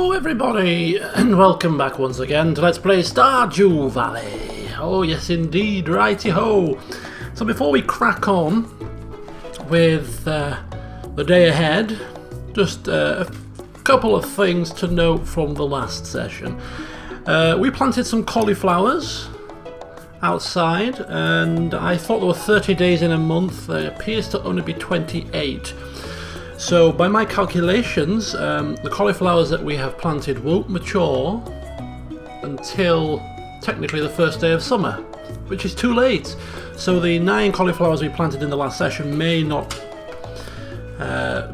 Hello everybody, and welcome back once again to Let's Play Stardew Valley. Oh yes indeed, righty-ho. So before we crack on with the day ahead, just a couple of things to note from the last session. We planted some cauliflowers outside, and I thought there were 30 days in a month. There appears to only be 28. So by my calculations, the cauliflowers that we have planted won't mature until technically the first day of summer, which is too late. So the 9 cauliflowers we planted in the last session may not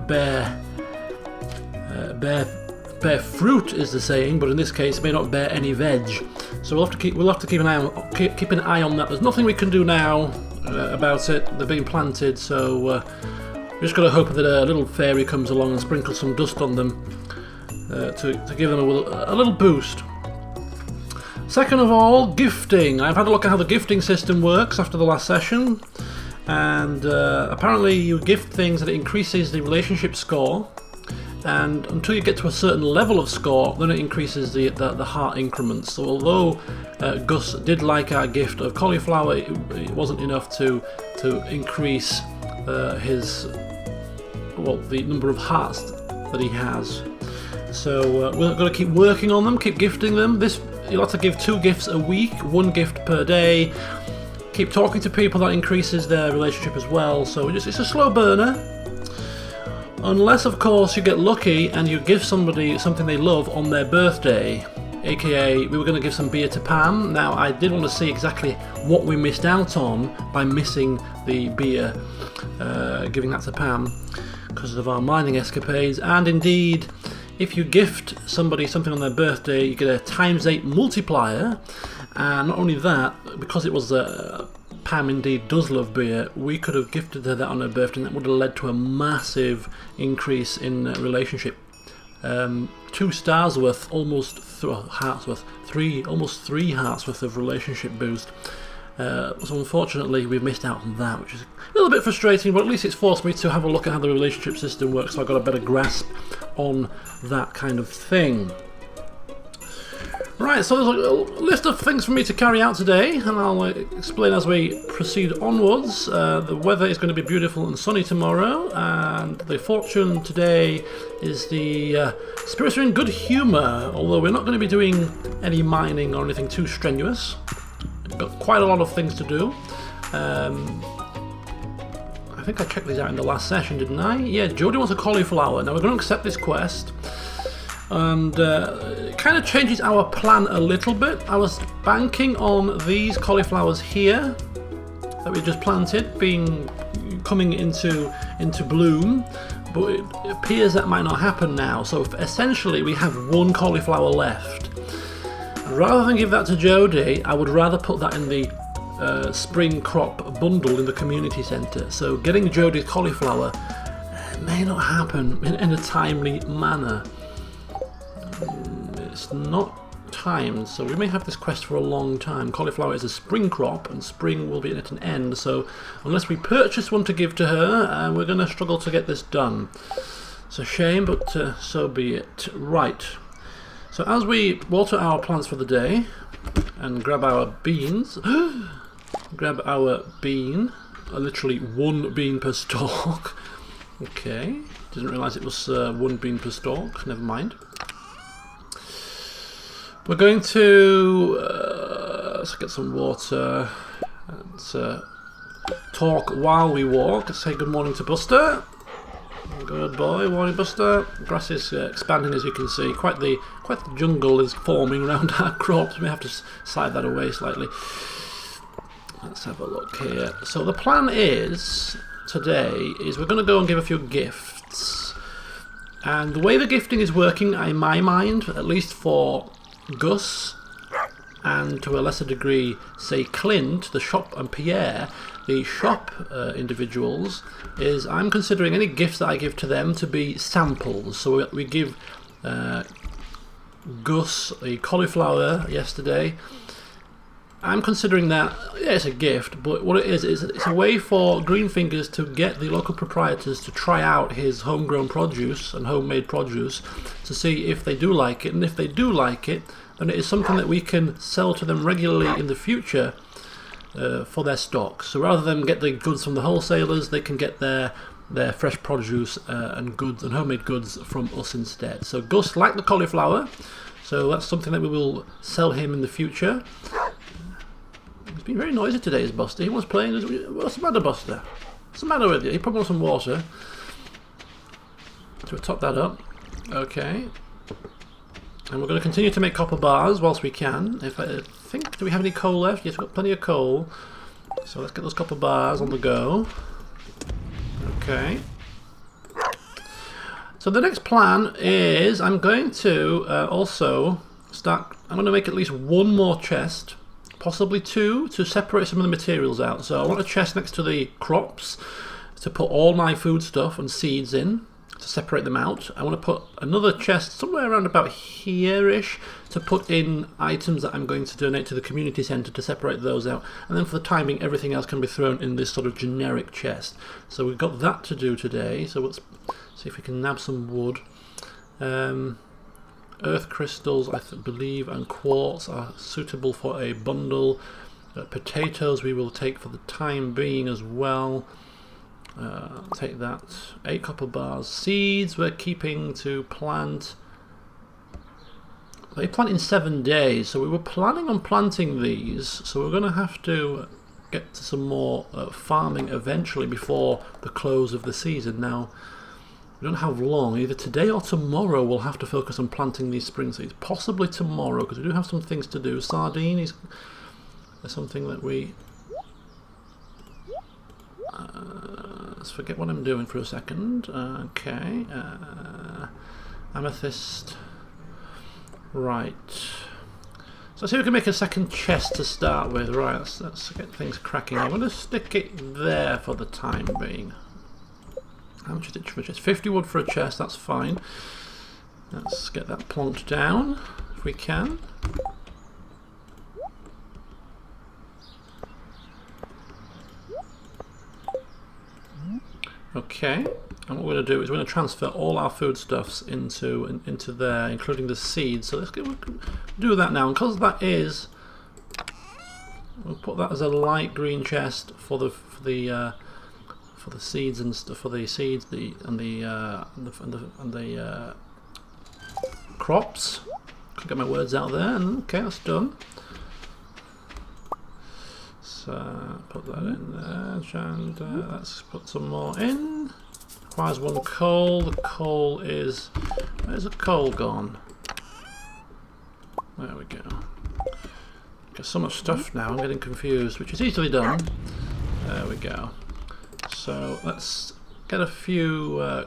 bear fruit, is the saying, but in this case may not bear any veg. So we'll have to keep an eye on that. There's nothing we can do now about it. They're being planted, so. We're just going to hope that a little fairy comes along and sprinkles some dust on them to give them a little boost. Second of all, gifting. I've had a look at how the gifting system works after the last session, and apparently you gift things and it increases the relationship score, and until you get to a certain level of score, then it increases the heart increments. So although Gus did like our gift of cauliflower, it wasn't enough to increase the number of hearts that he has. So we're going to keep working on them, keep gifting them. You'll have to give 2 gifts a week, 1 gift per day. Keep talking to people, that increases their relationship as well. So it's a slow burner. Unless of course you get lucky and you give somebody something they love on their birthday. AKA, we were going to give some beer to Pam. Now, I did want to see exactly what we missed out on by missing the beer, giving that to Pam, because of our mining escapades. And indeed, if you gift somebody something on their birthday, you get a ×8 multiplier. And not only that, because it was Pam indeed does love beer, we could have gifted her that on her birthday, and that would have led to a massive increase in relationship. 2 stars worth, almost hearts worth, almost 3 hearts worth of relationship boost. So unfortunately we've missed out on that, which is a little bit frustrating, but at least it's forced me to have a look at how the relationship system works, so I've got a better grasp on that kind of thing. Right, so there's a list of things for me to carry out today, and I'll explain as we proceed onwards. The weather is going to be beautiful and sunny tomorrow, and the fortune today is the spirits are in good humour, although we're not going to be doing any mining or anything too strenuous. We've got quite a lot of things to do. I think I checked these out in the last session, didn't I? Yeah, Jodie wants a cauliflower. Now we're going to accept this quest. And it kind of changes our plan a little bit. I was banking on these cauliflowers here that we just planted coming into bloom, but it appears that might not happen now. So essentially we have 1 cauliflower left. Rather than give that to Jodie, I would rather put that in the spring crop bundle in the community centre. So getting Jodie's cauliflower may not happen in a timely manner. It's not timed, so we may have this quest for a long time. Cauliflower is a spring crop, and spring will be at an end, so unless we purchase one to give to her, we're going to struggle to get this done. It's a shame, but so be it. Right, so as we water our plants for the day and grab our beans, literally 1 bean per stalk. Okay, didn't realise it was 1 bean per stalk, never mind. We're going to let's get some water and talk while we walk. Let's say good morning to Buster. Good boy, morning Buster. The grass is expanding, as you can see. Quite the jungle is forming around our crops. We have to side that away slightly. Let's have a look here. So the plan is today is we're going to go and give a few gifts. And the way the gifting is working, in my mind, at least for Gus, and to a lesser degree, say Clint, the shop, and Pierre, the shop individuals, is I'm considering any gifts that I give to them to be samples. So we give Gus a cauliflower yesterday, I'm considering that, yeah, it's a gift, but what it is it's a way for Greenfingers to get the local proprietors to try out his homegrown produce and homemade produce to see if they do like it, and if they do like it, then it is something that we can sell to them regularly in the future for their stock. So rather than get the goods from the wholesalers, they can get their fresh produce and goods and homemade goods from us instead. So Gus liked the cauliflower, so that's something that we will sell him in the future. He's been very noisy today, is Buster. He was playing. What's the matter, Buster? What's the matter with you? He probably wants some water. So we'll top that up. Okay. And we're going to continue to make copper bars whilst we can. If I think, do we have any coal left? Yes, we've got plenty of coal. So let's get those copper bars on the go. Okay. So the next plan is I'm going to also start. I'm going to make at least one more chest. Possibly two, to separate some of the materials out. So I want a chest next to the crops to put all my food stuff and seeds in, to separate them out. I want to put another chest somewhere around about here-ish to put in items that I'm going to donate to the community centre to separate those out. And then for the timing, everything else can be thrown in this sort of generic chest. So we've got that to do today. So let's see if we can nab some wood. Earth crystals, I believe, and quartz are suitable for a bundle. Potatoes we will take for the time being as well. Take that. 8 copper bars. Seeds we're keeping to plant. They plant in 7 days, so we were planning on planting these. So we're going to have to get to some more farming eventually before the close of the season. Now, we don't have long. Either today or tomorrow we'll have to focus on planting these spring seeds. Possibly tomorrow, because we do have some things to do. Sardine is something that we... let's forget what I'm doing for a second. Okay. Amethyst. Right. So let's see if we can make a second chest to start with. Right, let's get things cracking. I'm going to stick it there for the time being. How much is it for a chest? 50 wood for a chest, that's fine. Let's get that plonked down, if we can. Okay, and what we're going to do is we're going to transfer all our foodstuffs into there, including the seeds. So we'll do that now, and because that is, we'll put that as a light green chest for the seeds and stuff, for the seeds, the crops. Can't get my words out there. And okay, that's done. So put that in there, and let's put some more in. Requires 1 coal. The coal is, where's the coal gone? There we go. Got so much stuff now. I'm getting confused, which is easily done. There we go. So let's get a few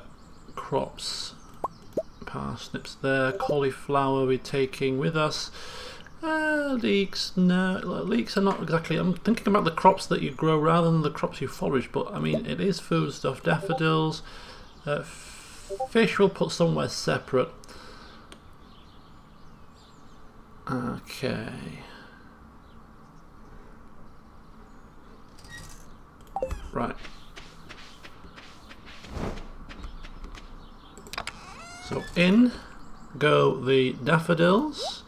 crops. Parsnips there, cauliflower we're taking with us. Leeks, no, leeks are not exactly. I'm thinking about the crops that you grow rather than the crops you forage, but I mean it is food stuff. Daffodils, fish we'll put somewhere separate. Okay. Right. So in go the daffodils,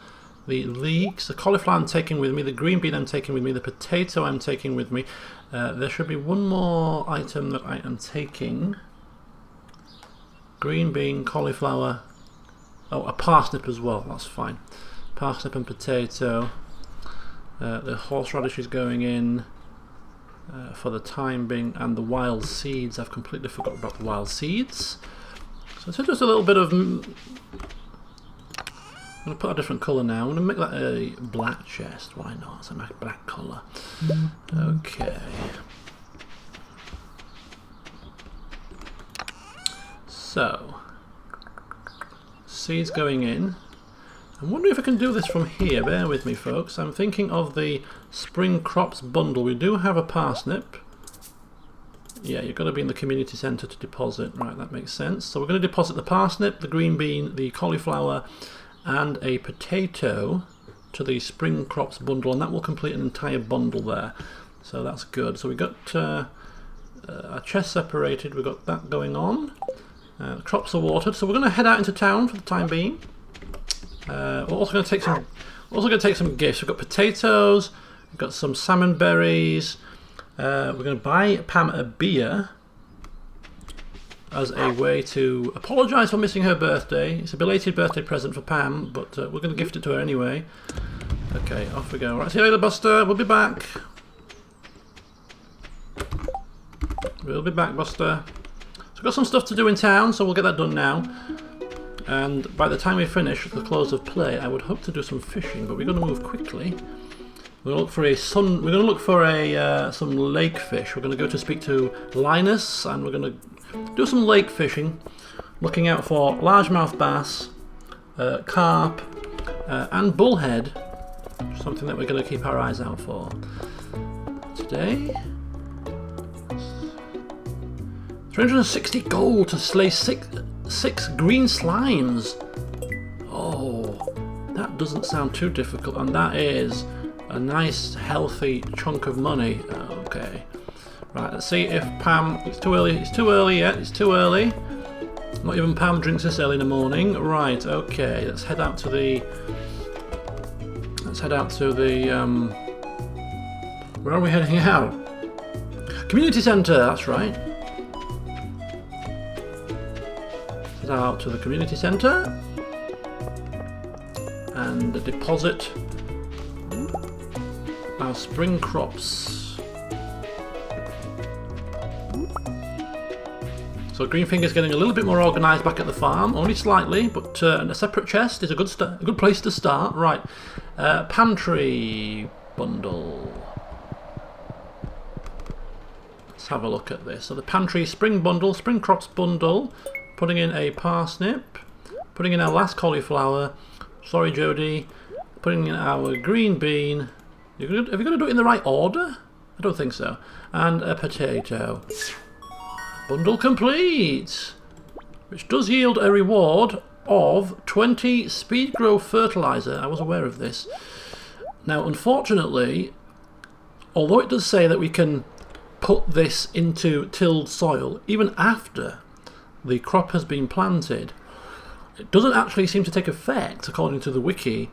the leeks, the cauliflower I'm taking with me, the green bean I'm taking with me, the potato I'm taking with me. There should be one more item that I am taking. Green bean, cauliflower, oh, a parsnip as well, that's fine. Parsnip and potato. The horseradish is going in for the time being, and the wild seeds. I've completely forgot about the wild seeds. So it's just a little bit of... I'm going to put a different colour now. I'm going to make that a black chest. Why not? It's a black colour. Okay. So, seeds going in. I'm wondering if I can do this from here. Bear with me, folks. I'm thinking of the spring crops bundle. We do have a parsnip. Yeah, you've got to be in the community centre to deposit. Right, that makes sense. So we're going to deposit the parsnip, the green bean, the cauliflower, and a potato to the spring crops bundle, and that will complete an entire bundle there. So that's good. So we got our chest separated. We've got that going on. The crops are watered, so we're going to head out into town for the time being. We're also going to take some gifts. We've got potatoes. We've got some salmon berries. We're going to buy Pam a beer as a way to apologise for missing her birthday. It's a belated birthday present for Pam, but we're going to gift it to her anyway. Okay, off we go. Right, see you later, Buster. We'll be back. We'll be back, Buster. So we've got some stuff to do in town, so we'll get that done now. And by the time we finish the close of play, I would hope to do some fishing, but we're going to move quickly. We're going to look for some lake fish. We're going to go to speak to Linus, and we're going to do some lake fishing, looking out for largemouth bass, carp, and bullhead. Something that we're going to keep our eyes out for today. 360 gold to slay six green slimes. Oh, that doesn't sound too difficult, and that is a nice healthy chunk of money. Okay, right, let's see if Pam, it's too early yet, it's too early. Not even Pam drinks this early in the morning. Right, okay, let's head out to the where are we heading out? Community centre, that's right. Head out to the community centre and deposit our spring crops. So Greenfingers getting a little bit more organised back at the farm, only slightly, but a separate chest is a good place to start. Right, pantry bundle. Let's have a look at this. So the pantry spring bundle, spring crops bundle, putting in a parsnip, putting in our last cauliflower. Sorry, Jody. Putting in our green bean. Have you got to do it in the right order? I don't think so. And a potato. Bundle complete! Which does yield a reward of 20 speed growth fertilizer. I was aware of this. Now, unfortunately, although it does say that we can put this into tilled soil even after the crop has been planted, it doesn't actually seem to take effect, according to the wiki,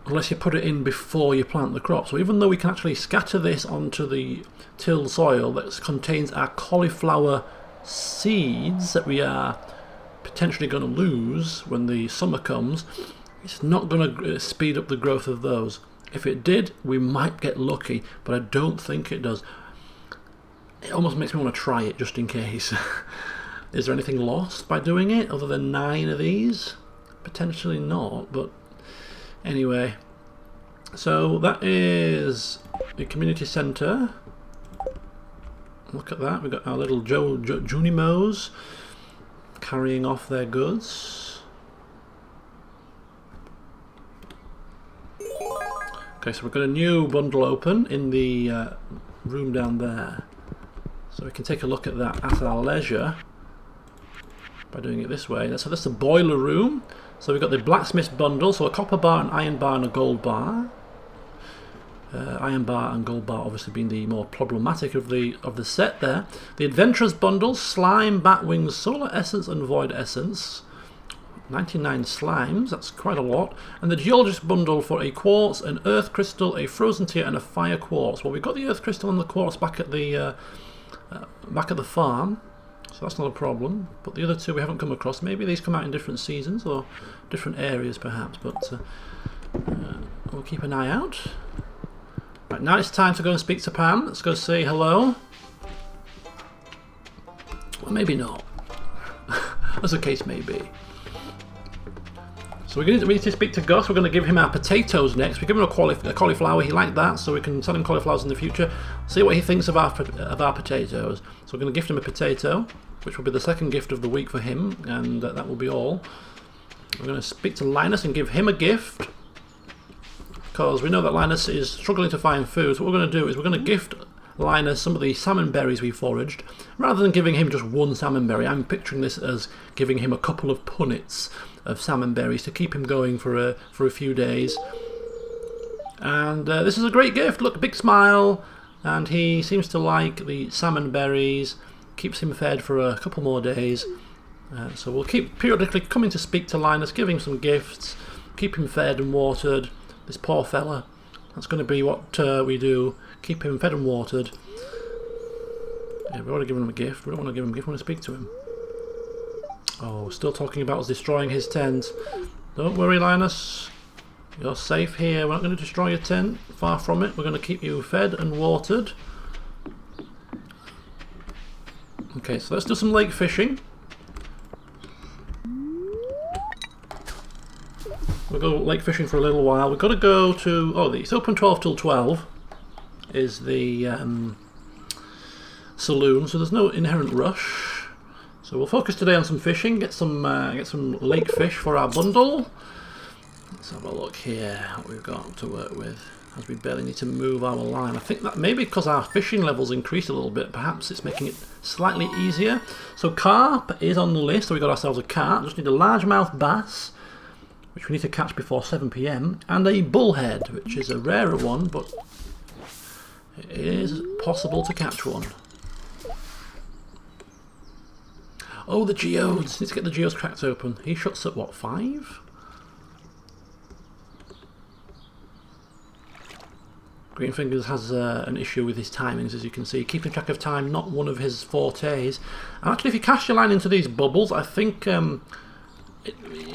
unless you put it in before you plant the crop. So even though we can actually scatter this onto the tilled soil that contains our cauliflower seeds that we are potentially going to lose when the summer comes, it's not going to speed up the growth of those. If it did, we might get lucky, but I don't think it does. It almost makes me want to try it just in case. Is there anything lost by doing it other than 9 of these? Potentially not, but anyway. So that is the community centre. Look at that, we've got our little Junimos carrying off their goods. Okay, so we've got a new bundle open in the room down there. So we can take a look at that at our leisure by doing it this way. So that's the boiler room. So we've got the blacksmith's bundle, so a copper bar, an iron bar and a gold bar. Iron bar and gold bar obviously being the more problematic of the set there. The adventurer's bundle, slime, bat wings, solar essence and void essence. 99 slimes, that's quite a lot. And the geologist bundle for a quartz, an earth crystal, a frozen tear and a fire quartz. Well, we've got the earth crystal and the quartz back at the farm, so that's not a problem. But the other two we haven't come across. Maybe these come out in different seasons or different areas perhaps, but we'll keep an eye out. Right, now it's time to go and speak to Pam. Let's go say hello. Well, maybe not. As the case may be. So we need to speak to Gus. We're going to give him our potatoes next. We give him a cauliflower. He liked that, so we can sell him cauliflowers in the future. See what he thinks of our potatoes. So we're going to gift him a potato, which will be the second gift of the week for him, and that will be all. We're going to speak to Linus and give him a gift, because we know that Linus is struggling to find food. So what we're going to do is we're going to gift Linus some of the salmon berries we foraged, rather than giving him just one salmon berry. I'm picturing this as giving him a couple of punnets of salmon berries to keep him going for a few days. And this is a great gift. Look, big smile. And he seems to like the salmon berries. Keeps him fed for a couple more days. So we'll keep periodically coming to speak to Linus, giving him some gifts, keep him fed and watered. This poor fella. That's going to be what we do. Keep him fed and watered. Yeah, we want to give him a gift. We don't want to give him a gift. We want to speak to him. Oh, still talking about us destroying his tent. Don't worry, Linus. You're safe here. We're not going to destroy your tent. Far from it. We're going to keep you fed and watered. Okay, so let's do some lake fishing. We'll go lake fishing for a little while. We've got to go to... Oh, it's open 12 till 12 is the saloon, so there's no inherent rush. So we'll focus today on some fishing, get some lake fish for our bundle. Let's have a look here what we've got to work with as we barely need to move our line. I think that maybe because our fishing levels increased a little bit, perhaps it's making it slightly easier. So carp is on the list, so we got ourselves a carp. Just need a largemouth bass, which we need to catch before 7 PM, and a bullhead, which is a rarer one, but it is possible to catch one. Oh, the geodes! Need to get the geodes cracked open. He shuts at what, 5? Greenfingers has an issue with his timings, as you can see. Keeping track of time, not one of his fortes. And actually, if you cast your line into these bubbles, I think you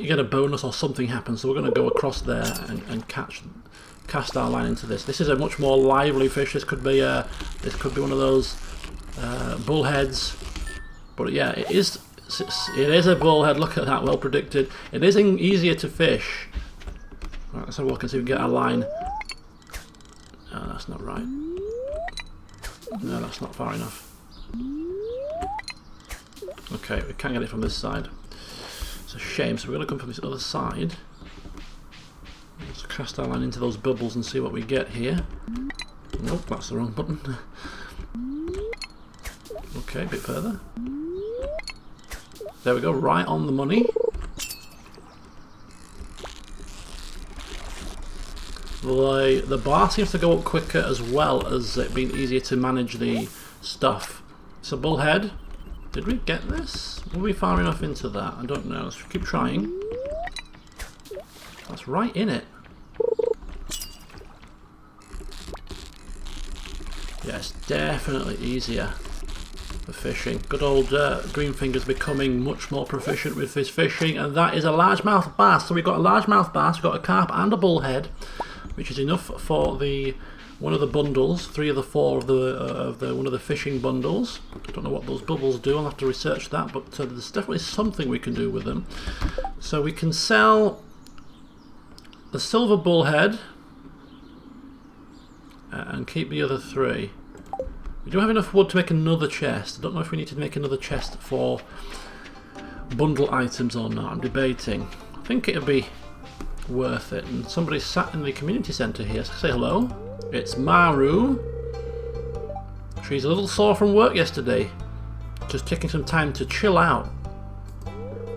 get a bonus or something happens. So we're going to go across there and cast our line into this. This is a much more lively fish. This could be one of those bullheads. But yeah, it is a bullhead. Look at that, well predicted. It is easier to fish. Right, let's have a look and see if we can get our line. Oh, that's not right. No, that's not far enough. Okay, we can't get it from this side. It's a shame, so we're going to come from this other side. Let's cast our line into those bubbles and see what we get here. Nope, that's the wrong button. Okay, a bit further. There we go, right on the money. The bar seems to go up quicker as well as it being easier to manage the stuff. So bullhead, did we get this? Were we far enough into that? I don't know, let's keep trying. That's right in it. Yes, definitely easier for fishing. Good old Greenfingers becoming much more proficient with his fishing, and that is a largemouth bass. So we've got a largemouth bass, we've got a carp and a bullhead, which is enough for one of the bundles, 3 of the 4 of one of the fishing bundles. I don't know what those bubbles do. I'll have to research that, but there's definitely something we can do with them. So we can sell the silver bullhead and keep the other 3. We do have enough wood to make another chest. I don't know if we need to make another chest for bundle items or not. I'm debating. I think it'd be worth it. And somebody sat in the community centre here. So say hello. It's Maru. She's a little sore from work yesterday. Just taking some time to chill out.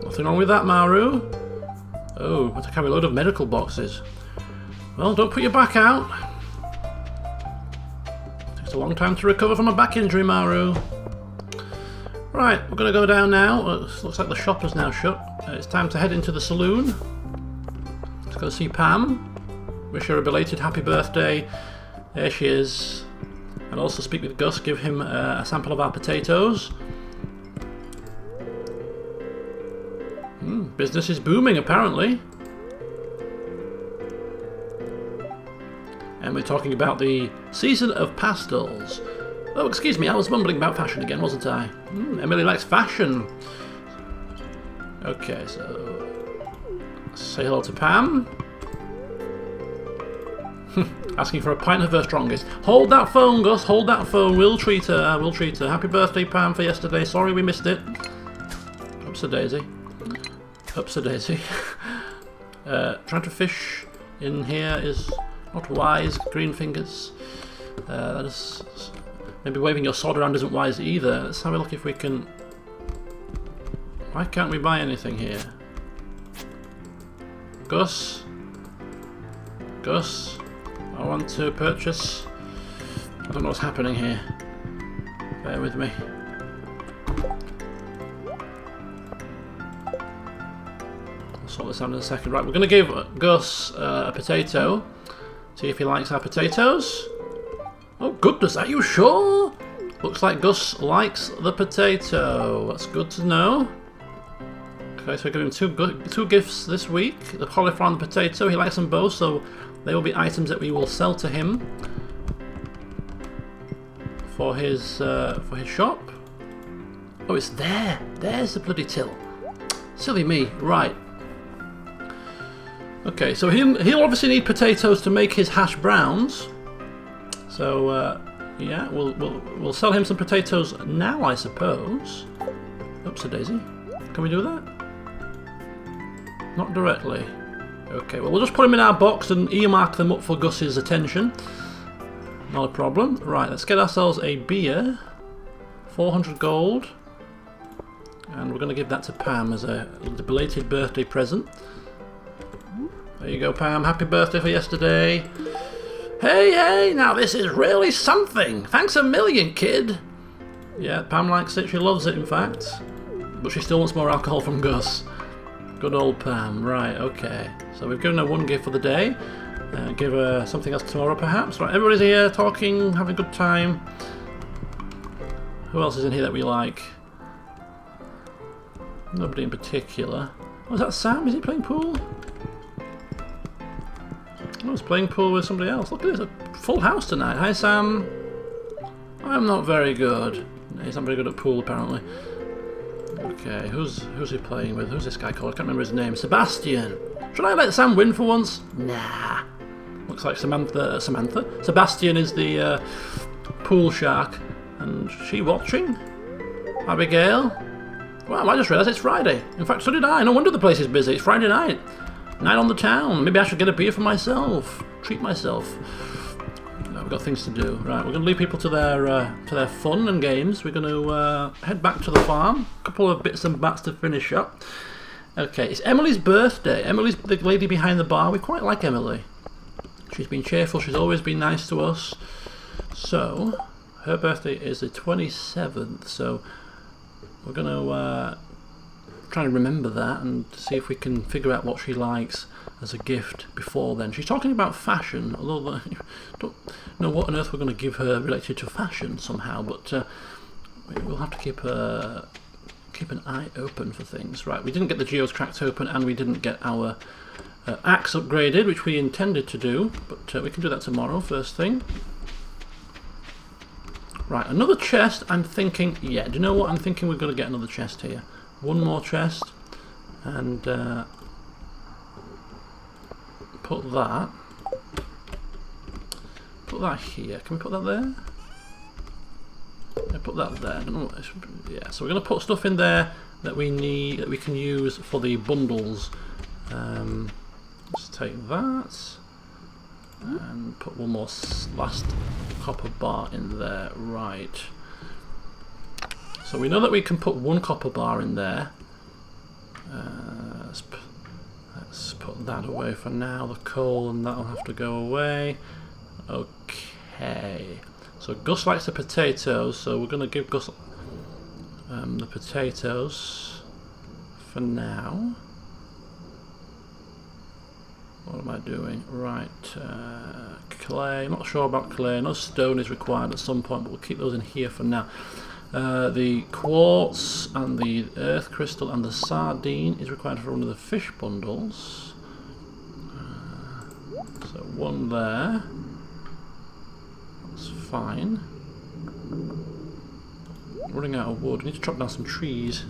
Nothing wrong with that, Maru. Oh, but I carry a load of medical boxes. Well, don't put your back out. Takes a long time to recover from a back injury, Maru. Right, we're going to go down now. Looks like the shop is now shut. It's time to head into the saloon. Let's go see Pam. Wish her a belated happy birthday. There she is. And also speak with Gus, give him a sample of our potatoes. Business is booming, apparently. And we're talking about the season of pastels. Oh, excuse me, I was mumbling about fashion again, wasn't I? Emily likes fashion. Okay, so say hello to Pam. Asking for a pint of her strongest. Hold that phone, Gus, hold that phone. We'll treat her, we'll treat her. Happy birthday, Pam, for yesterday. Sorry we missed it. Oops a daisy. Oops a daisy. Trying to fish in here is not wise, Greenfingers. That is... Maybe waving your sword around isn't wise either. Let's have a look if we can... Why can't we buy anything here? Gus? Gus? I want to purchase. I don't know what's happening here. Bear with me. I'll sort this out in a second. Right, we're going to give Gus a potato. See if he likes our potatoes. Oh goodness, are you sure? Looks like Gus likes the potato. That's good to know. Okay, so we're giving two gifts this week. The cauliflower and the potato. He likes them both, so they will be items that we will sell to him for his shop. Oh, it's there. There's the bloody till. Silly me. Right. Okay, so he'll obviously need potatoes to make his hash browns. So yeah, we'll sell him some potatoes now, I suppose. Oops, a daisy. Can we do that? Not directly. Okay, well, we'll just put them in our box and earmark them up for Gus's attention. Not a problem. Right, let's get ourselves a beer. 400 gold. And we're going to give that to Pam as a belated birthday present. There you go, Pam. Happy birthday for yesterday. Hey, now this is really something. Thanks a million, kid. Yeah, Pam likes it. She loves it, in fact. But she still wants more alcohol from Gus. Good old Pam. Right, okay. So we've given her one gift for the day. Give her something else tomorrow, perhaps. Right, everybody's here, talking, having a good time. Who else is in here that we like? Nobody in particular. Oh, is that Sam? Is he playing pool? I was playing pool with somebody else. Look at this, a full house tonight. Hi, Sam. I'm not very good. He's not very good at pool, apparently. Okay, who's he playing with? Who's this guy called? I can't remember his name. Sebastian. Should I let Sam win for once? Nah. Looks like Samantha. Sebastian is the pool shark. And she watching? Abigail? Wow, I just realised it's Friday. In fact, so did I. No wonder the place is busy. It's Friday night. Night on the town. Maybe I should get a beer for myself. Treat myself. No, we've got things to do. Right, we're going to leave people to their fun and games. We're going to head back to the farm. A couple of bits and bats to finish up. Okay, it's Emily's birthday. Emily's the lady behind the bar. We quite like Emily. She's been cheerful. She's always been nice to us. So, her birthday is the 27th. So, we're going to try and remember that and see if we can figure out what she likes as a gift before then. She's talking about fashion, although I don't know what on earth we're going to give her related to fashion somehow, but we'll have to keep an eye open for things. Right, we didn't get the geos cracked open and we didn't get our axe upgraded, which we intended to do, but we can do that tomorrow, first thing. Right, another chest. I'm thinking, yeah, do you know what? I'm thinking we're going to get another chest here. One more chest, and put that here. Can we put that there? Yeah, put that there. I don't know what yeah, so we're going to put stuff in there that we need, that we can use for the bundles. Let's take that and put one more last copper bar in there. Right. So we know that we can put one copper bar in there. Let's put that away for now. The coal and that'll have to go away. Okay. So Gus likes the potatoes, so we're going to give Gus the potatoes for now. What am I doing? Right. Clay. Not sure about clay. No stone is required at some point, but we'll keep those in here for now. The quartz and the earth crystal and the sardine is required for one of the fish bundles. So one there. That's fine. Running out of wood. We need to chop down some trees.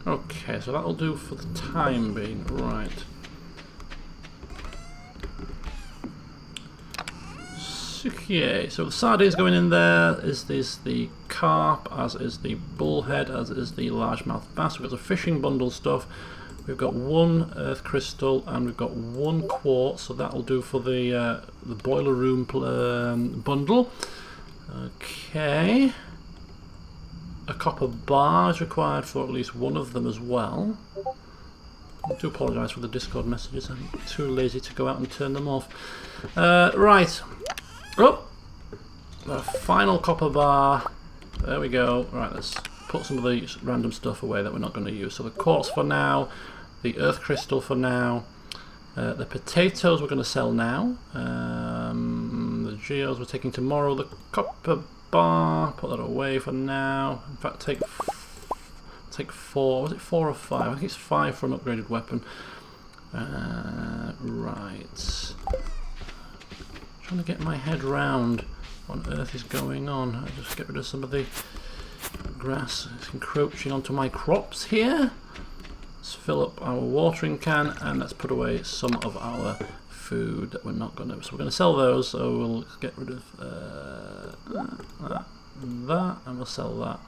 Okay, so that'll do for the time being. Right. Okay, so the sardines going in there, is the carp, as is the bullhead, as is the largemouth bass. We've got the fishing bundle stuff. We've got one earth crystal and we've got one quartz, so that'll do for the boiler room bundle. Okay. A copper bar is required for at least one of them as well. I do apologise for the Discord messages. I'm too lazy to go out and turn them off. Right. Oh! The final copper bar. There we go. Right, let's put some of the random stuff away that we're not going to use. So the quartz for now, the earth crystal for now, the potatoes we're going to sell now, the geos we're taking tomorrow, the copper bar, put that away for now. In fact, take 4, was it 4 or 5? I think it's 5 for an upgraded weapon. Right. Trying to get my head round what on earth is going on. I'll just get rid of some of the grass. It's encroaching onto my crops here. Let's fill up our watering can and let's put away some of our food that we're not going to. So we're going to sell those, so we'll get rid of that, and we'll sell that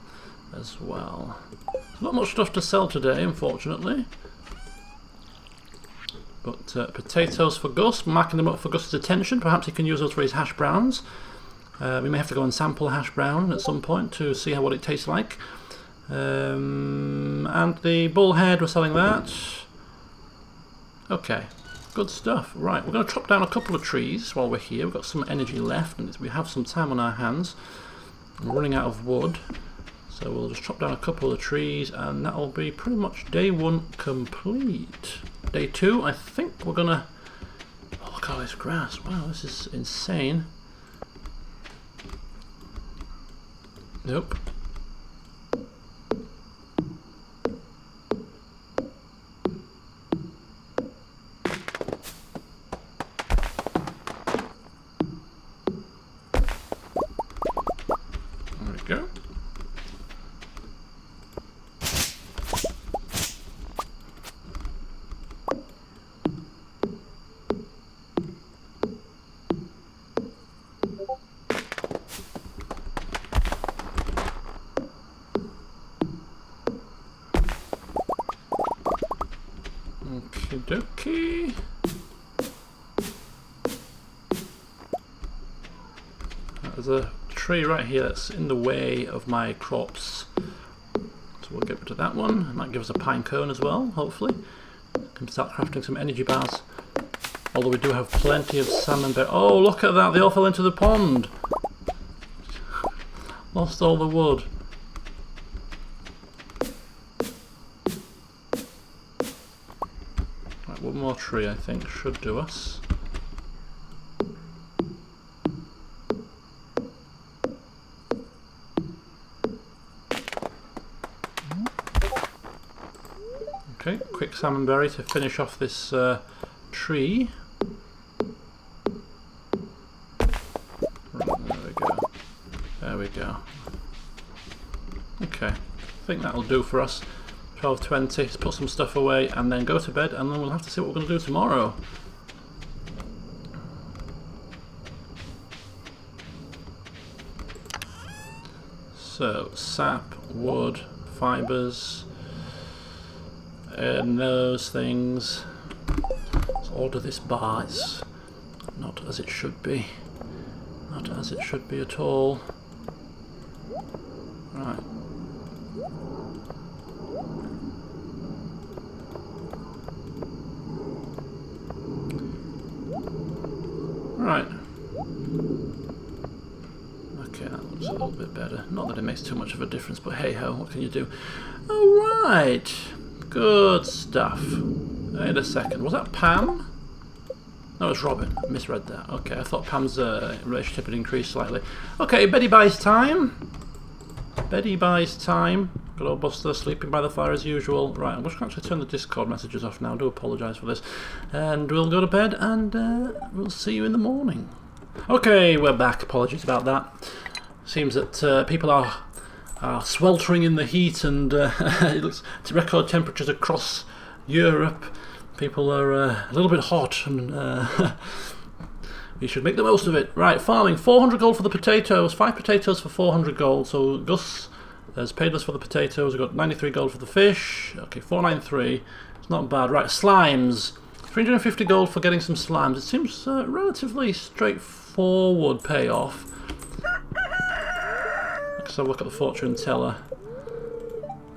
as well. There's not much stuff to sell today, unfortunately. But potatoes for Gus, marking them up for Gus's attention. Perhaps he can use those for his hash browns. We may have to go and sample a hash brown at some point to see what it tastes like. And the bullhead, we're selling that. Okay, good stuff. Right, we're going to chop down a couple of trees while we're here. We've got some energy left and we have some time on our hands. We're running out of wood. So we'll just chop down a couple of trees and that'll be pretty much day 1 complete. Day 2, I think we're gonna... Oh, look at all this grass. Wow, this is insane. Nope. There we go. Okie dokie. There's a tree right here that's in the way of my crops. So we'll get rid of that one. It might give us a pine cone as well, hopefully. Can start crafting some energy bars. Although we do have plenty of salmon berries. Oh, look at that! They all fell into the pond! Lost all the wood. Right, one more tree I think should do us. Okay, quick salmon berry to finish off this tree. Right, there we go. There we go. Okay, I think that'll do for us. 12:20. Let's put some stuff away and then go to bed, and then we'll have to see what we're going to do tomorrow. So, sap, wood, fibres, and those things. Let's order this bar. It's not as it should be. Not as it should be at all. Right. Right. Okay, that looks a little bit better. Not that it makes too much of a difference, but hey ho, what can you do? Alright. Good stuff. Wait a second. Was that Pam? No, it's Robin. I misread that. Okay, I thought Pam's relationship had increased slightly. Okay, Betty buys time. Betty buys time. Got old Buster sleeping by the fire as usual. Right, I'm just going to actually turn the Discord messages off now. I do apologise for this. And we'll go to bed and we'll see you in the morning. Okay, we're back. Apologies about that. Seems that people are sweltering in the heat and it looks to record temperatures across Europe. People are a little bit hot and we should make the most of it. Right, farming, 400 gold for the potatoes, 5 potatoes for 400 gold. So Gus has paid us for the potatoes. We've got 93 gold for the fish. Okay, 493. It's not bad. Right, slimes. 350 gold for getting some slimes. It seems relatively straightforward payoff. Let's have a look at the fortune teller.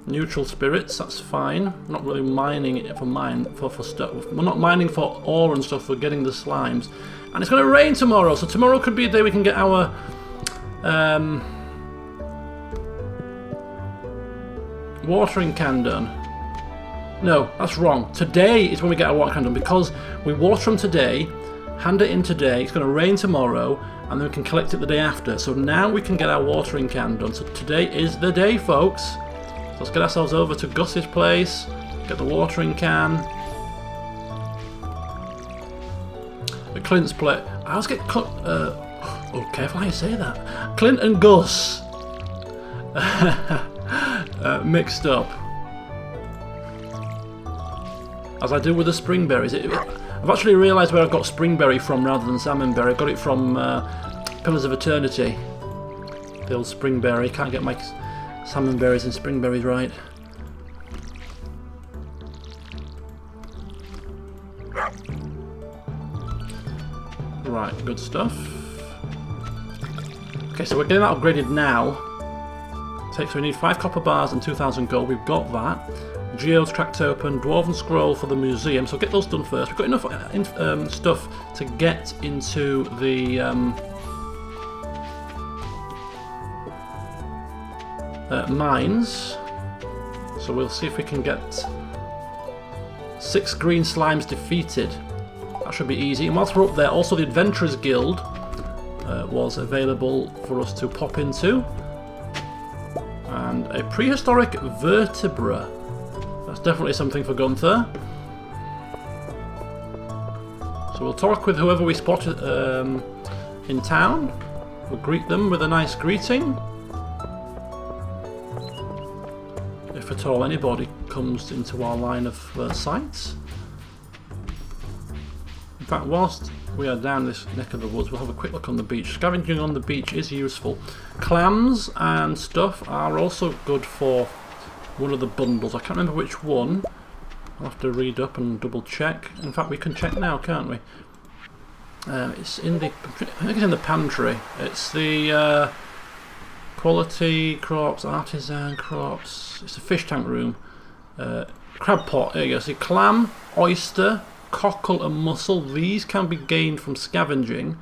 Neutral spirits, that's fine. Not really mining it for stuff. We're not mining for ore and stuff, we're getting the slimes. And it's going to rain tomorrow, so tomorrow could be a day we can get our watering can done. No, that's wrong. Today is when we get our watering can done, because we water them today, hand it in today, it's going to rain tomorrow, and then we can collect it the day after. So now we can get our watering can done. So today is the day, folks. So let's get ourselves over to Gus's place, get the watering can. At Clint's place. I always get oh, careful how you say that. Clint and Gus mixed up, as I do with the springberries. I've actually realised where I've got springberry from rather than salmonberry. I got it from Pillars of Eternity. The old springberry. Can't get my salmonberries and springberries right. Right, good stuff. Okay, so we're getting that upgraded now. So we need 5 copper bars and 2,000 gold. We've got that. Geodes cracked open. Dwarven scroll for the museum. So get those done first. We've got enough stuff to get into the mines. So we'll see if we can get 6 green slimes defeated. That should be easy. And whilst we're up there, also the Adventurers Guild was available for us to pop into. And a prehistoric vertebra. That's definitely something for Gunther. So we'll talk with whoever we spot in town. We'll greet them with a nice greeting. If at all anybody comes into our line of sight. In fact, whilst we are down this neck of the woods, we'll have a quick look on the beach. Scavenging on the beach is useful. Clams and stuff are also good for one of the bundles. I can't remember which one. I'll have to read up and double check. In fact, we can check now, can't we? It's in the, I think it's in the pantry. It's the quality crops, artisan crops. It's a fish tank room. Crab pot. There you go. See, clam, oyster, cockle and mussel. These can be gained from scavenging.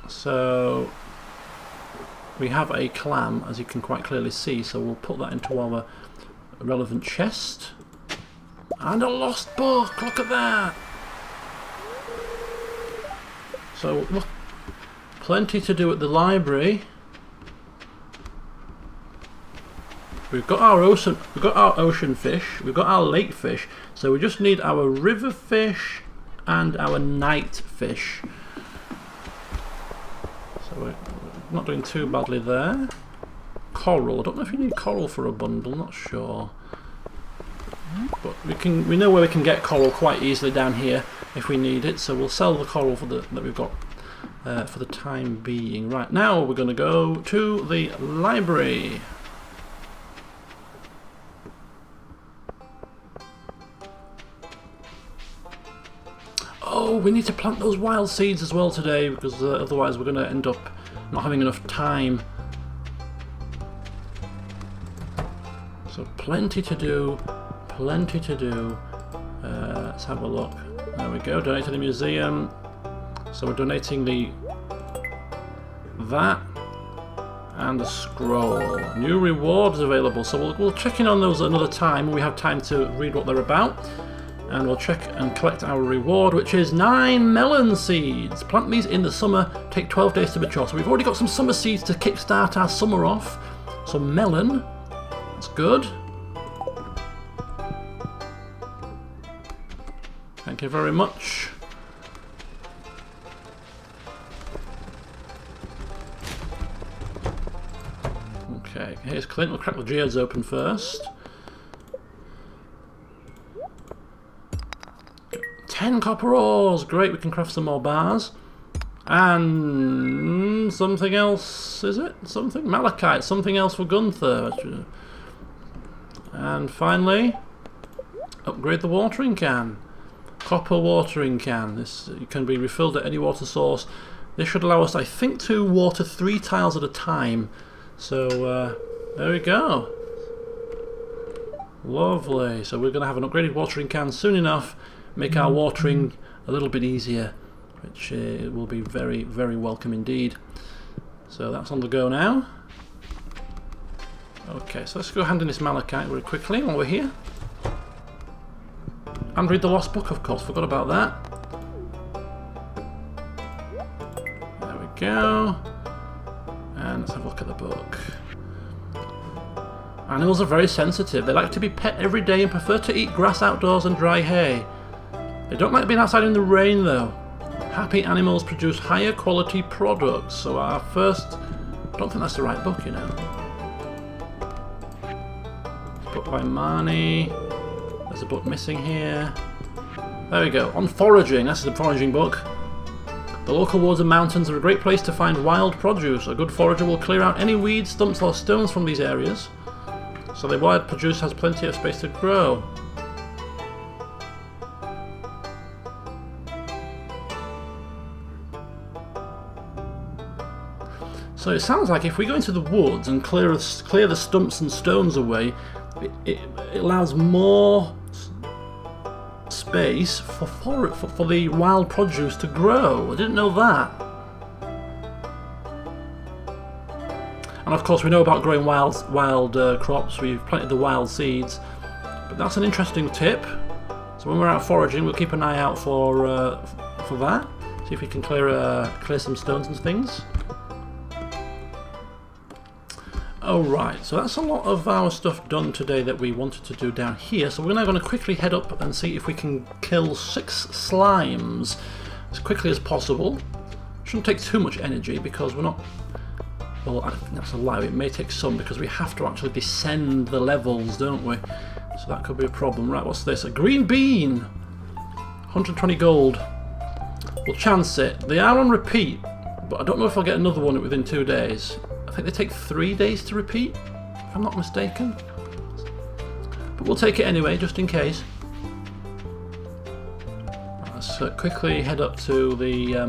So we have a clam, as you can quite clearly see, so we'll put that into our relevant chest. And a lost book, look at that! So look, plenty to do at the library. We've got our ocean fish, we've got our lake fish, so we just need our river fish and our night fish. So we're not doing too badly there. Coral, I don't know if you need coral for a bundle, not sure. But we know where we can get coral quite easily down here if we need it, so we'll sell the coral that we've got for the time being. Right, now we're going to go to the library. Oh, we need to plant those wild seeds as well today, because otherwise we're going to end up not having enough time. So plenty to do, plenty to do. Let's have a look. There we go, donate to the museum. So we're donating that and the scroll. New rewards available, so we'll check in on those another time when we have time to read what they're about. And we'll check and collect our reward, which is 9 melon seeds. Plant these in the summer, take 12 days to mature. So we've already got some summer seeds to kickstart our summer off. So melon, that's good. Thank you very much. Okay, here's Clint. We'll crack the geodes open first. 10 copper ores! Great, we can craft some more bars. And something else, is it? Something? Malachite, something else for Gunther. And finally, upgrade the watering can. Copper watering can. This can be refilled at any water source. This should allow us, I think, to water 3 tiles at a time. So There we go. Lovely. So we're going to have an upgraded watering can soon enough. Make our watering a little bit easier, which will be very, very welcome indeed. So that's on the go now. Okay, so let's go hand in this malachite very quickly while we're here. And read the Lost Book, of course. Forgot about that. There we go. And let's have a look at the book. Animals are very sensitive. They like to be pet every day and prefer to eat grass outdoors and dry hay. They don't like being outside in the rain though. Happy animals produce higher quality products. So our first... I don't think that's the right book, you know. It's a book by Marnie. There's a book missing here. There we go. On foraging. This is a foraging book. The local woods and mountains are a great place to find wild produce. A good forager will clear out any weeds, stumps or stones from these areas, so the wild produce has plenty of space to grow. So it sounds like if we go into the woods and clear the stumps and stones away, it allows more space for the wild produce to grow. I didn't know that. And of course we know about growing wild crops. We've planted the wild seeds, but that's an interesting tip. So when we're out foraging, we'll keep an eye out for that. See if we can clear some stones and things. Alright, so that's a lot of our stuff done today that we wanted to do down here. So we're now going to quickly head up and see if we can kill 6 slimes as quickly as possible. Shouldn't take too much energy because we're not... Well, I think that's a lie. It may take some because we have to actually descend the levels, don't we? So that could be a problem. Right, what's this? A green bean! 120 gold. We'll chance it. They are on repeat, but I don't know if I'll get another one within 2 days. I think they take 3 days to repeat, if I'm not mistaken. But we'll take it anyway, just in case. Let's quickly head up to the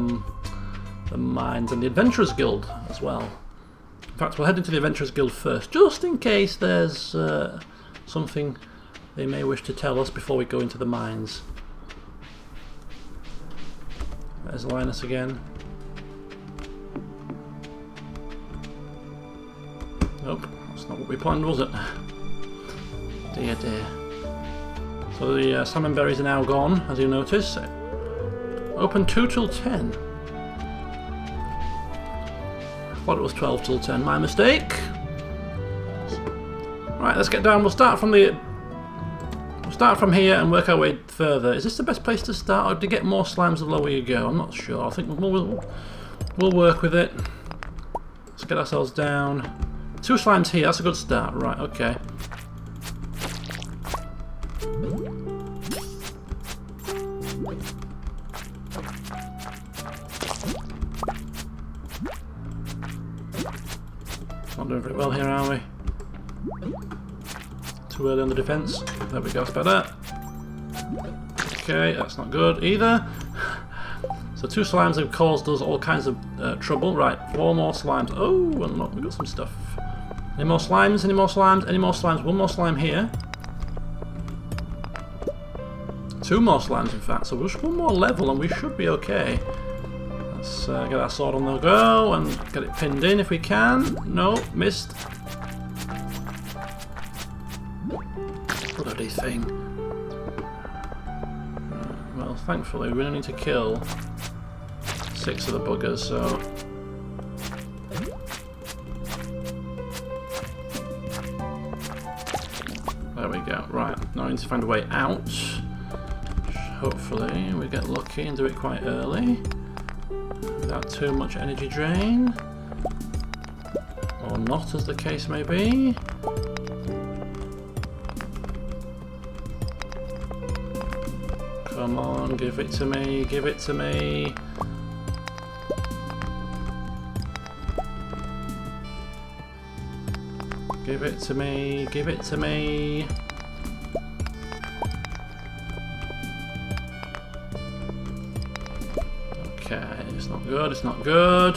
mines and the Adventurers Guild as well. In fact, we'll head into the Adventurers Guild first, just in case there's something they may wish to tell us before we go into the mines. There's Linus again. Nope, that's not what we planned, was it? Dear, dear. So the salmon berries are now gone, as you notice. Open 2 till 10. I thought it was 12 till 10, my mistake. Right, let's get down. We'll start from here and work our way further. Is this the best place to start, or to get more slimes the lower you go? I'm not sure. I think we'll work with it. Let's get ourselves down. 2 slimes here, that's a good start. Right, okay. Not doing very well here, are we? Too early on the defense. There we go, that's better. Okay, that's not good either. So 2 slimes have caused us all kinds of trouble. Right, 4 more slimes. Oh, and look, we've got some stuff. Any more slimes? Any more slimes? Any more slimes? 1 more slime here. 2 more slimes, in fact. So just 1 more level and we should be okay. Let's get our sword on the go and get it pinned in if we can. No, missed. Bloody thing. Well, thankfully we only need to kill 6 of the buggers, so... There we go. Right, now I need to find a way out. Hopefully we get lucky and do it quite early, without too much energy drain. Or not, as the case may be. Come on, give it to me, give it to me. Give it to me, give it to me. Okay, it's not good, it's not good.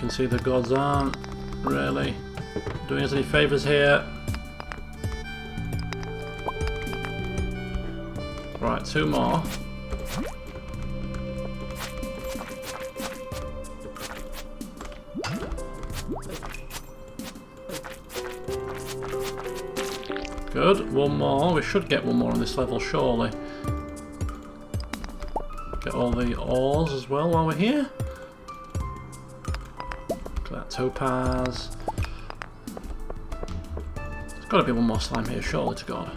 can see the gods aren't really doing us any favours here. Right, 2 more. Good, 1 more. We should get 1 more on this level, surely. Get all the ores as well while we're here. Look at that topaz. There's got to be 1 more slime here, surely to God.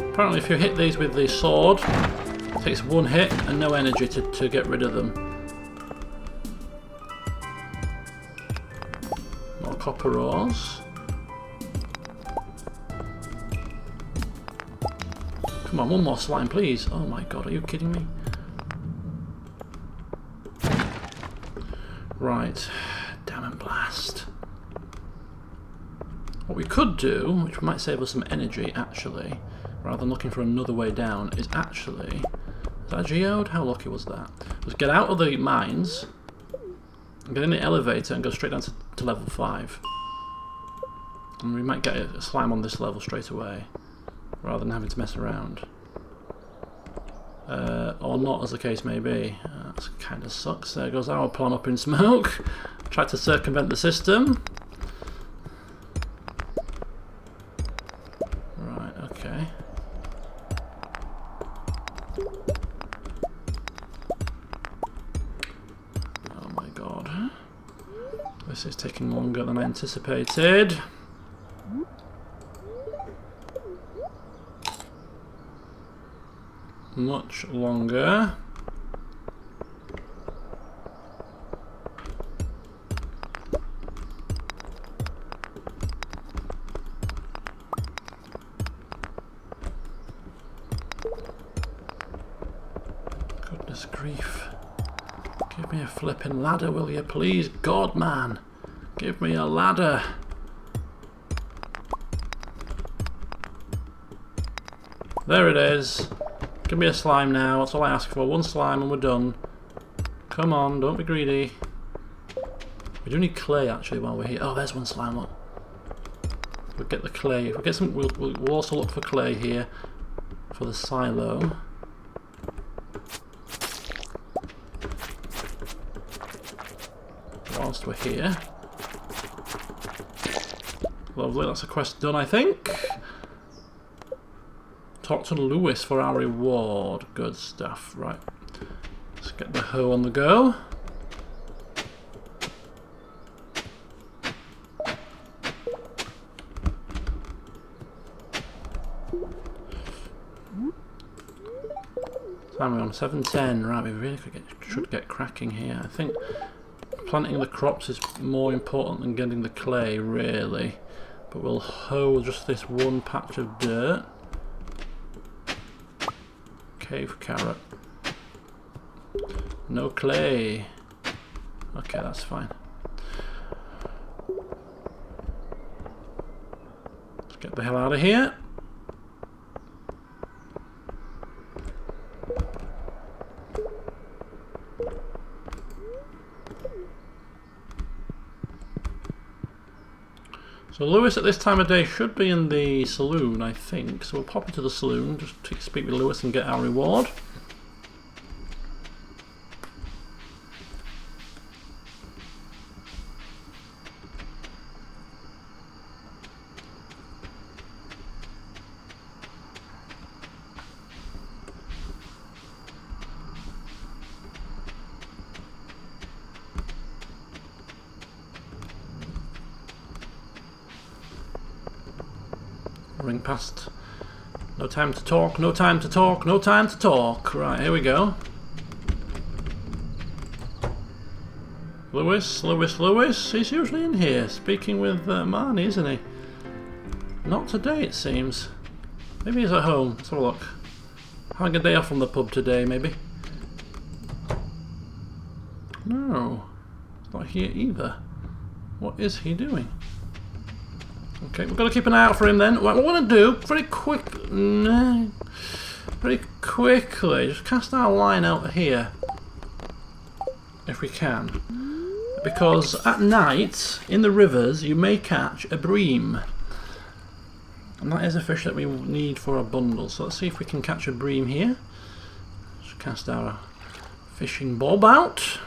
Apparently if you hit these with the sword, it takes 1 hit and no energy to get rid of them. More copper ores. Come on, 1 more slime, please. Oh my God, are you kidding me? Right, Diamond Blast. What we could do, which might save us some energy actually, rather than looking for another way down, is actually... Is that a geode? How lucky was that? Was get out of the mines, get in the elevator and go straight down to level 5. And we might get a slime on this level straight away, rather than having to mess around. Or not, as the case may be. That kind of sucks. There goes our plan up in smoke. Tried to circumvent the system. Right, okay. Oh my God. This is taking longer than I anticipated. Much longer. Goodness grief. Give me a flipping ladder, will you please? God, man. Give me a ladder. There it is. Give me a slime now, that's all I ask for. 1 slime and we're done. Come on, don't be greedy. We do need clay actually while we're here. Oh, there's 1 slime, look. We'll get the clay. If we get some, we'll also look for clay here for the silo. Whilst we're here. Lovely, that's a quest done, I think. Talk to Lewis for our reward. Good stuff. Right. Let's get the hoe on the go. Time we're on 7:10. Right, we really should get cracking here. I think planting the crops is more important than getting the clay, really. But we'll hoe just this 1 patch of dirt. Cave carrot. No clay. Okay, that's fine. Let's get the hell out of here. So Lewis at this time of day should be in the saloon, I think. So we'll pop into the saloon, just to speak with Lewis and get our reward. Ring past. No time to talk, no time to talk, no time to talk. Right, here we go. Lewis. He's usually in here, speaking with Marnie, isn't he? Not today, it seems. Maybe he's at home. Let's have a look. Having a day off from the pub today, maybe. No. He's not here either. What is he doing? Okay, we've got to keep an eye out for him then. What we're going to do, very quickly, just cast our line out here. if we can. Because at night, in the rivers, you may catch a bream. And that is a fish that we need for our bundle. So let's see if we can catch a bream here. Let's cast our fishing bob out.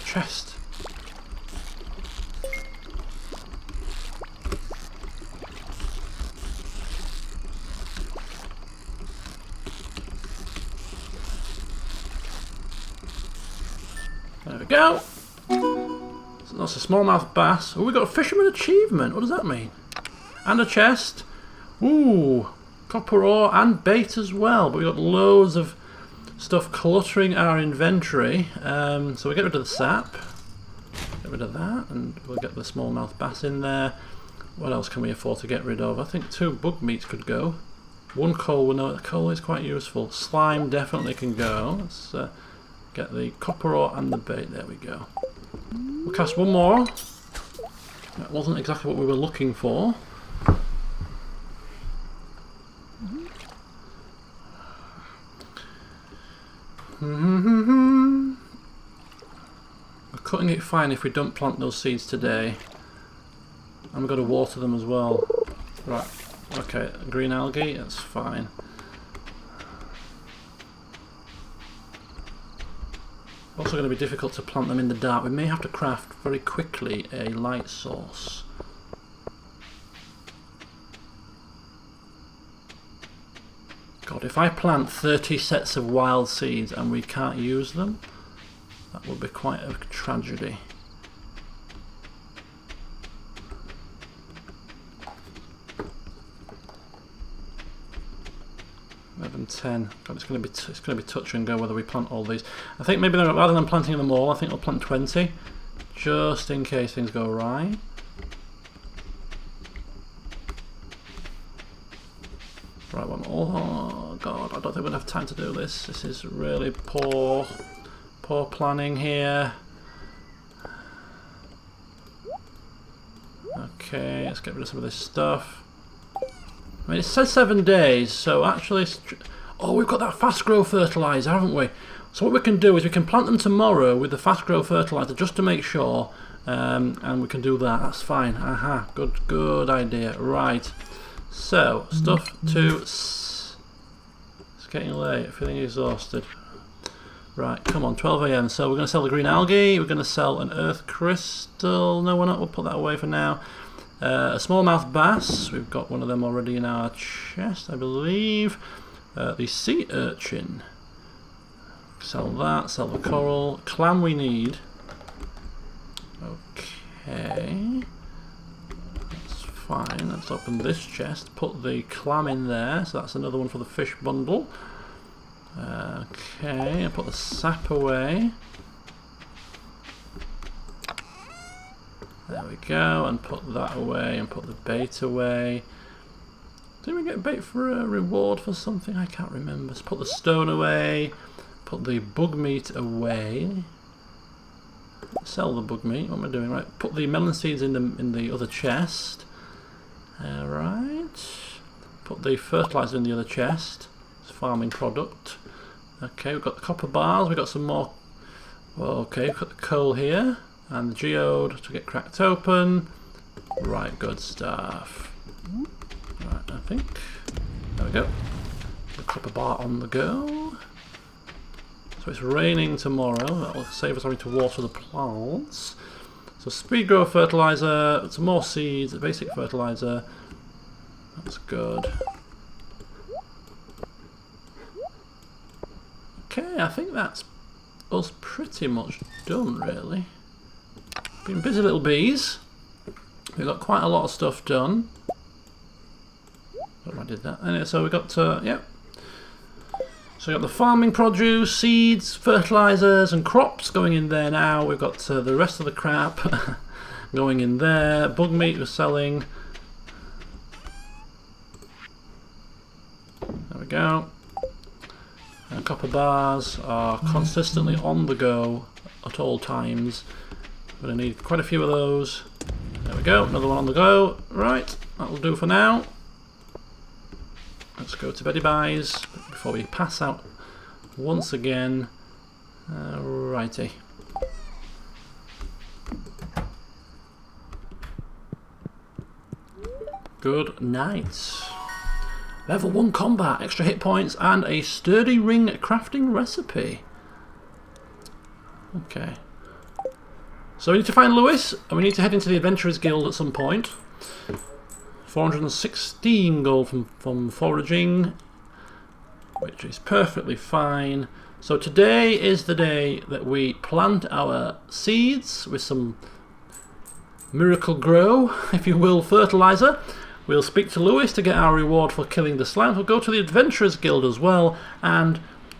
Chest. There we go. So that's a smallmouth bass. Oh, we got a fisherman achievement. What does that mean? And a chest. Ooh, copper ore and bait as well. But we got loads of stuff cluttering our inventory. So we get rid of the sap. Get rid of that, and we'll get the smallmouth bass in there. What else can we afford to get rid of? I think 2 bug meats could go. 1 coal. We know coal is quite useful. Slime definitely can go. Let's get the copper ore and the bait. There we go. We'll cast 1 more. That wasn't exactly what we were looking for. We're cutting it fine if we don't plant those seeds today. And we've got to water them as well. Right, okay, green algae, that's fine. Also going to be difficult to plant them in the dark. We may have to craft very quickly a light source. God, if I plant 30 sets of wild seeds and we can't use them, that would be quite a tragedy. And 10. God, it's going to be touch and go whether we plant all these. I think maybe rather than planting them all, I think we'll plant 20, just in case things go right. Right, one more. Oh God, I don't think we're gonna have time to do this. This is really poor planning here. Okay, let's get rid of some of this stuff. I mean, it says 7 days, so actually... Oh, we've got that fast grow fertiliser, haven't we? So what we can do is we can plant them tomorrow with the fast grow fertiliser just to make sure, and we can do that. That's fine. Aha, good idea. Right. So, stuff to... It's getting late, feeling exhausted. Right, come on, 12 AM. So we're going to sell the green algae, we're going to sell an earth crystal. No, we're not, we'll put that away for now. A smallmouth bass, we've got one of them already in our chest, I believe. The sea urchin. Sell that, sell the coral. Clam we need. Okay. That's fine, let's open this chest, put the clam in there, so that's another one for the fish bundle. Okay, and put the sap away. There we go, and put that away, and put the bait away. Did we get bait for a reward for something? I can't remember. Let's put the stone away, put the bug meat away. Sell the bug meat. What am I doing? Right, put the melon seeds in the other chest. Right. Put the fertilizer in the other chest. It's farming product. Okay, we've got the copper bars. We've got some more. Okay, we've got the coal here. And the geode to get cracked open. Right, good stuff. Right, I think. There we go. The copper bar on the go. So it's raining tomorrow. That'll save us having to water the plants. So speed grow fertilizer, some more seeds, basic fertilizer. That's good. Okay, I think that's us pretty much done, really. Been busy little bees. We've got quite a lot of stuff done. I did that. Anyway, so we got yep. So we got the farming produce, seeds, fertilizers, and crops going in there now. We've got the rest of the crap going in there. Bug meat we're selling. There we go. And copper bars are consistently on the go at all times. We're going to need quite a few of those. There we go, another one on the go. Right, that'll do for now. Let's go to Betty Buys before we pass out once again. Righty. Good night. Level 1 combat, extra hit points, and a sturdy ring crafting recipe. Okay. So we need to find Lewis, and we need to head into the Adventurers Guild at some point. 416 gold from foraging, which is perfectly fine. So today is the day that we plant our seeds with some Miracle Grow, if you will, fertilizer. We'll speak to Lewis to get our reward for killing the slime. We'll go to the Adventurers Guild as well, and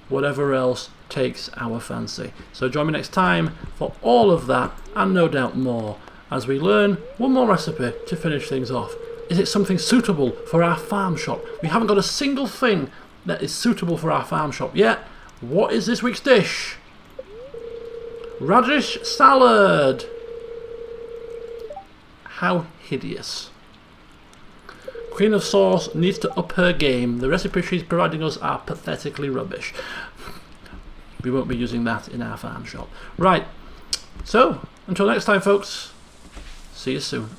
whatever else takes our fancy. So join me next time for all of that, and no doubt more, as we learn one more recipe to finish things off. Is it something suitable for our farm shop? We haven't got a single thing that is suitable for our farm shop yet. What is this week's dish? Radish salad. How hideous. Queen of Sauce needs to up her game. The recipes she's providing us are pathetically rubbish. We won't be using that in our farm shop. Right, so until next time folks, see you soon.